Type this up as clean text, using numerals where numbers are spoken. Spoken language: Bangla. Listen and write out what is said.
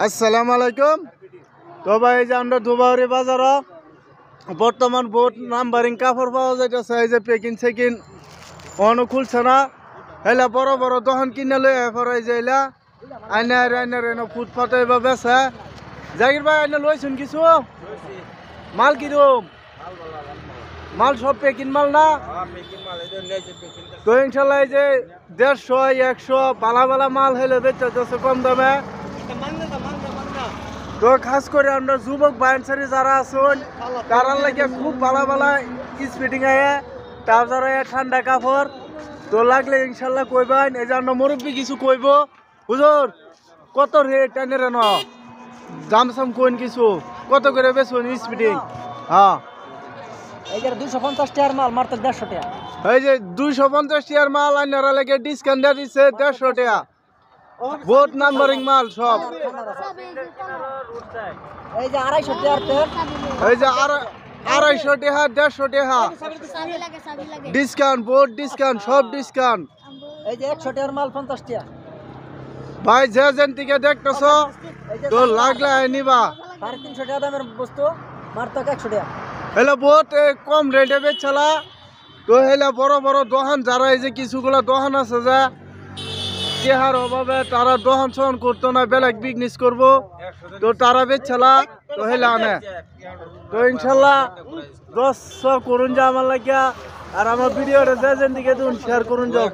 আসসালামু আলাইকুম। তো ভাই এই যে আমরা দুবাউরি বাজার বর্তমান বোট নাম্বারিং কাপড় পাওয়া যাইতেছে। এই যে পেকিং সেকিং অনও খুলছে না, এলা বড় বড় দহন কিনে লই এরপর এই যে এলা আইনার আইনার এনে ফুটপাতে এবার বেছে। জাকির ভাই আইনা লইছুন কিছু মাল কিরম মাল? সব পেকিং মাল না? তো ইনশাল্লাহ এই যে 150 100 বালা বালা মাল হইলে বেচতে যাচ্ছে কম দামে। তো খাস করে আমরা যুবক বাইনসারি যারা আছেন তারা লাগে খুব ভালো ভালো স্পিডিং আয়ে ট্রাউজার আয়ে ঠান্ডা কাপড় তো লাগলে ইনশাল্লাহ কইবেন। এই যে আমরা মুরব্বী কিছু কইব। হুজুর কত রেট এনে রেন দাম সাম কোন কিছু কত করে বেচুন স্পিডিং? হ্যাঁ এই যে 250 টাকার মাল মাত্র 150 টাকা। এই যে 250 টাকার মাল আইনারা লাগে ডিসকাউন্ট দিয়ে দিচ্ছে 150 টাকা। বোট নাম্বারিং মাল সব। এই যে 250 টাকার তেল, এই যে 250 টাকা 150 টাকা ডিসকাউন্ট, বোট ডিসকাউন্ট, সব ডিসকাউন্ট। এই যে 100 টাকার মাল 50 টাকা। ভাই যে যেন থেকে দেখতেছ তো লাগলে নিবা। 350 টাকা দামের বস্তু মাত্র 100 টাকা। হেলা বোট কম রেটে বেচলা। তো হেলা বড় বড় দোকান যারা এই যে কিছুগুলা দোকান আছে যে চেহার অভাবে তারা দোকান সহন করতো না, বেলেগ বিজনেস করবো তো তারা বেচলা। তো হেলা আনে তো ইনশাল্লাহ 10 করুন যা আমার লাগিয়া। আর আমার ভিডিওটা যে যেন দিকে শেয়ার করুন যাও।